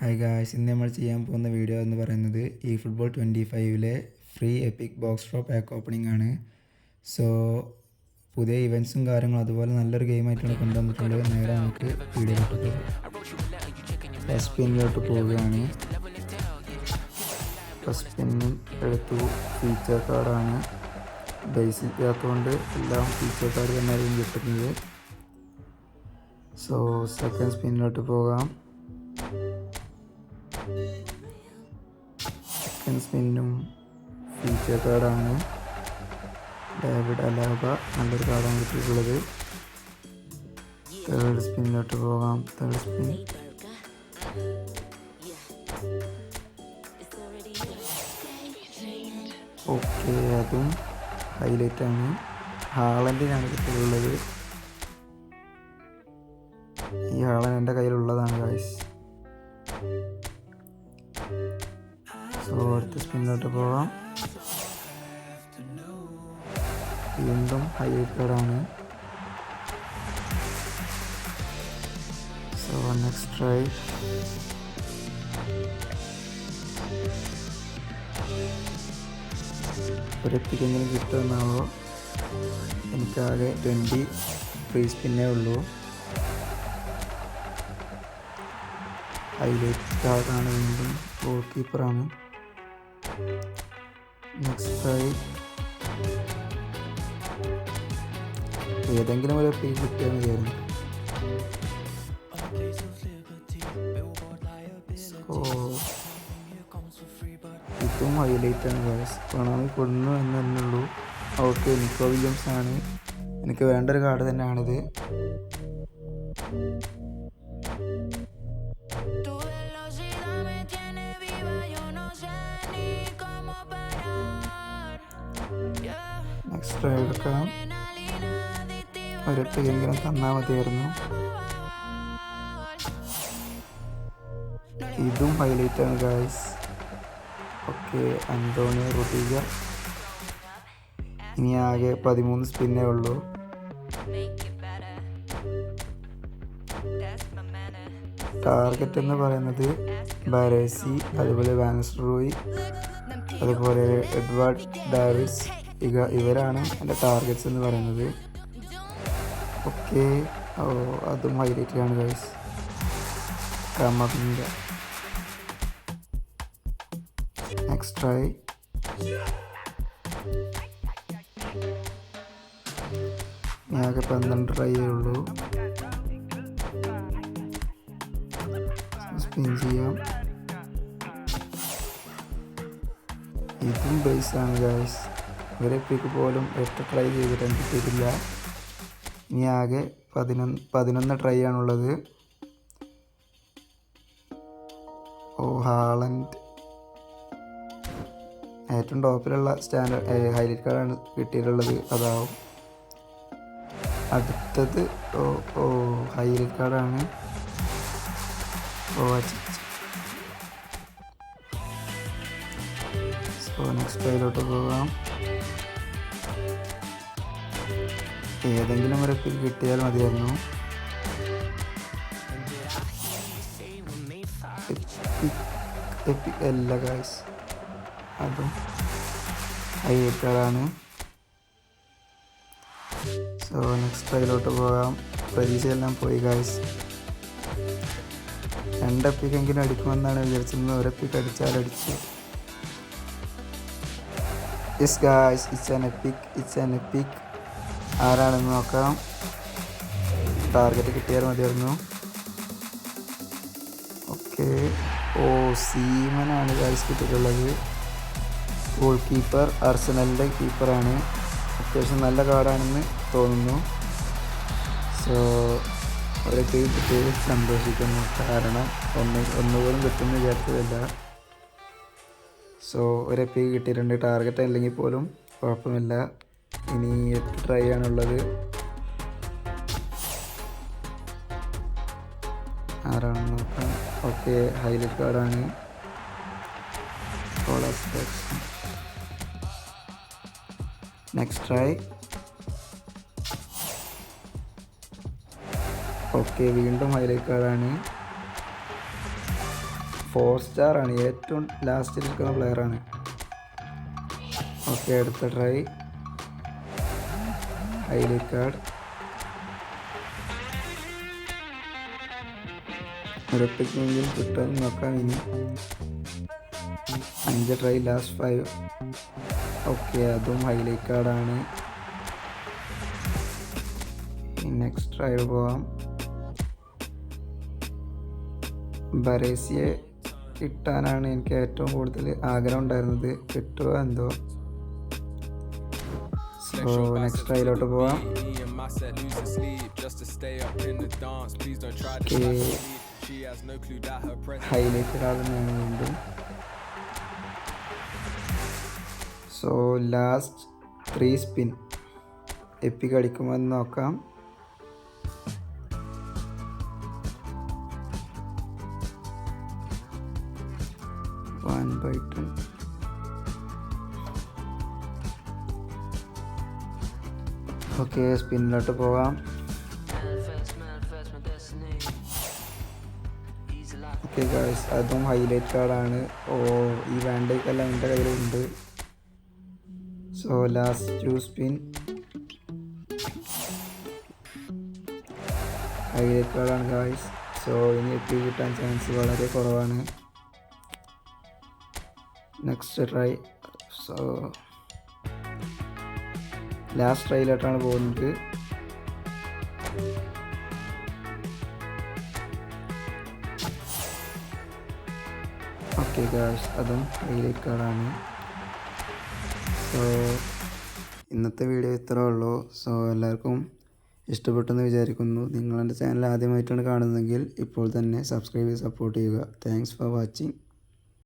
Hi guys, ഇന്ന് നമ്മൾ ചെയ്യാൻ പോകുന്ന വീഡിയോ എന്ന് പറയുന്നത് ഈ ഫുട്ബോൾ 25-ലെ free epic box draw pack opening ആണ്. സോ പുതിയ ഇവൻറ്റ്സും കാര്യങ്ങളും അതുപോലെ നല്ലൊരു ഗെയിമായിട്ടാണ് കൊണ്ടുവന്നിട്ടുള്ളത്. നേരെ നമുക്ക് വീഡിയോയിലോട്ട് പോകും. ഫസ്റ്റ് സ്പിന്നിലോട്ട് പോവുകയാണ്. ഫസ്റ്റ് സ്പിന്നിൽ എടുത്തു. ഫീച്ചർ കാർഡാണ്. ബേസിക് ആയതുകൊണ്ട് എല്ലാം ഫീച്ചർ കാർഡ് തന്നെയായിരിക്കും കിട്ടുന്നത്. സോ സെക്കൻഡ് സ്പിന്നിലോട്ട് പോകാം. സെക്കൻഡ് സ്പിന്നും ഫീച്ചർ കാർഡാണ്. ഡേവിഡ് അലാബ നല്ലൊരു കാർഡാണ് കിട്ടിയിട്ടുള്ളത്. തേർഡ് സ്പിന്നിലോട്ട് പോകാം. തേർഡ് സ്പിൻ ഓക്കെ, അതും ഹൈലൈറ്റാണ്. ഹാളൻഡിനാണ് കിട്ടിയിട്ടുള്ളത്. ഈ ഹാളൻ എൻ്റെ കയ്യിലുള്ളതാണ് ഗൈസ്. സോ അടുത്ത സ്പിന്നിലോട്ട് പോകാം. വീണ്ടും ഹൈലൈറ്റ് കാർഡാണ്. So next try. ഒരെത്തിക്കെങ്കിലും കിട്ടുമെന്നാവോ. എനിക്കാകെ 20 ഫ്രീ സ്പിന്നേ ഉള്ളൂ. ഹൈലൈറ്റ് കാർഡാണ്. വീണ്ടും ഗോൾ കീപ്പറാണ്. Next try. ഏതെങ്കിലും ഒരു പീ കിട്ടിയാൽ മതിയായിരുന്നു. ഇതും ഹൈലൈറ്റാണ് ഗൈസ്. കൊണാമി കൊടുന്നു എന്ന് തന്നെ ഉള്ളൂ. ഓക്കെ, നിക്കോ വില്യംസ് ആണ്. എനിക്ക് വേണ്ട ഒരു കാർഡ് തന്നെയാണിത്. നെക്സ്റ്റ് ട്രൈ എടുക്കാം. ഒരെങ്കിലും തന്നാൽ മതിയായിരുന്നു. ഇതും ഹൈലൈറ്റാണ് ഗായ്സ്. Okay, Antonio Rudiger. ഇനി ആകെ 13 സ്പിന്നേ ഉള്ളൂ. ടാർഗറ്റ് എന്ന് പറയുന്നത് ബാരേസി, അതുപോലെ വാൻസ്റൂയി, അതുപോലെ എഡ്വാർഡ് ഡാവിസ്. ഇവരാണ് എൻ്റെ ടാർഗറ്റ്സ് എന്ന് പറയുന്നത്. ഓക്കെ, അതും ഹൈലൈറ്റിലാണ് ഗൈസ്. കമബിംഗ. Next try. ആകെ 12 ട്രൈയേ ഉള്ളൂ. സ്പിൻ ചെയ്യാം. ഇതും ബേസാണ് ഗൈസ്. ഇവരെപ്പിക്ക് പോലും 8 ട്രൈ ചെയ്തിട്ട് കിട്ടിയിട്ടില്ല. ഇനി ആകെ 11 ട്രൈ ആണുള്ളത്. ഹാളൻഡ് ഏറ്റവും ടോപ്പിലുള്ള സ്റ്റാൻഡേർഡ് ഹൈലൈറ്റ് കാർഡാണ് കിട്ടിയിട്ടുള്ളത്. അതാവും അടുത്തത്. ഹൈലൈറ്റ് കാർഡാണ്. സോ നെക്സ്റ്റ് ട്രൈയിലോട്ട് പോകാം. ഏതെങ്കിലും ഒരു എപ്പിക് കിട്ടിയാൽ മതിയായിരുന്നു. എപ്പിക് അല്ല ഗൈസ്, അതും ഹൈലൈറ്റ് കാർഡാണ്. സോ നെക്സ്റ്റ് ട്രൈയിലോട്ട് പോകാം. പ്രതീക്ഷയെല്ലാം പോയി ഗൈസ്. 2 എപ്പിക്കെങ്കിലും അടിക്കുമെന്നാണ് വിചാരിച്ചിരുന്നത്. ഒരെപ്പിക്ക് അടിച്ചാലടിച്ചു. Yes guys, it's an epic. ആരാണെന്ന് നോക്കാം. ടാർഗറ്റ് കിട്ടിയാൽ മതിയായിരുന്നു. ഓക്കെ, സീമനാണ് ഗൈസ് കിട്ടിയിട്ടുള്ളത്. ഗോൾ കീപ്പർ അർസനലിൻ്റെ കീപ്പറാണ്. അത്യാവശ്യം നല്ല കാർഡാണെന്ന് തോന്നുന്നു. സോ അവരൊക്കെ കിട്ടിയത് സന്തോഷിക്കുന്നു. കാരണം ഒന്നുപോലും കിട്ടുമെന്ന് വിചാരിച്ചതല്ല. സോ ഒരെപ്പിക്ക് കിട്ടിയിട്ടുണ്ട്. ടാർഗറ്റ് അല്ലെങ്കിൽ പോലും കുഴപ്പമില്ല. ഇനി 8 ട്രൈ ആണുള്ളത്. ആരാണെന്ന് നോക്കാം. ഓക്കെ, ഹൈലൈറ്റ് കാർഡാണ്. Next try. ഓക്കെ, വീണ്ടും ഹൈലൈറ്റ് കാർഡാണ്. 4 സ്റ്റാറാണ്, ഏറ്റവും ലാസ്റ്റിൽ നിൽക്കുന്ന പ്ലെയറാണ്. ഓക്കെ, അടുത്ത ട്രൈ ഹൈലൈറ്റ് കാർഡ്. ഒരൊപ്പിക്കെങ്കിലും കിട്ടുമെന്ന് നോക്കാം ഇനി. 5 ട്രൈ, ലാസ്റ്റ് 5. ഓക്കെ, അതും ഹൈലൈറ്റ് കാർഡാണ്. നെക്സ്റ്റ് ട്രൈ പോവാം. ബറേസിയെ കിട്ടാനാണ് എനിക്ക് ഏറ്റവും കൂടുതൽ ആഗ്രഹം ഉണ്ടായിരുന്നത്. കിട്ടുമോ എന്തോ. സോ നെക്സ്റ്റ് ട്രൈയിലോട്ട് പോവാം. ഹൈലൈറ്റ് കാർഡ് തന്നെയാണ് വീണ്ടും. സോ ലാസ്റ്റ് 3 സ്പിൻ എപ്പിക് അടിക്കുമോ എന്ന് നോക്കാം. ഓക്കെ, സ്പിന്നിലോട്ട് പോവാം. ഓക്കെ ഗായ്സ്, അതും ഹൈലൈറ്റ് കാർഡാണ്. ഈ വാൻഡേക്കെല്ലാം എൻ്റെ കയ്യിലുണ്ട്. സോ ലാസ്റ്റ് 2 സ്പിൻ ഹൈലൈറ്റ് കാർഡാണ് ഗായ്സ്. സോ ഇനി എത്തി കിട്ടാൻ ചാൻസ് വളരെ കുറവാണ്. Next try. സോ ലാസ്റ്റ് ട്രൈയിലോട്ടാണ് പോകുന്നത്. ഓക്കെ ഗായ്സ്, അതും ഹൈലൈറ്റ് കാർഡാണ്. സോ ഇന്നത്തെ വീഡിയോ ഇത്രേ ഉള്ളൂ. സോ എല്ലാവർക്കും ഇഷ്ടപ്പെട്ടെന്ന് വിചാരിക്കുന്നു. നിങ്ങളെൻ്റെ ചാനൽ ആദ്യമായിട്ടാണ് കാണുന്നതെങ്കിൽ ഇപ്പോൾ തന്നെ സബ്സ്ക്രൈബ് ചെയ്ത് സപ്പോർട്ട് ചെയ്യുക. Thanks for watching.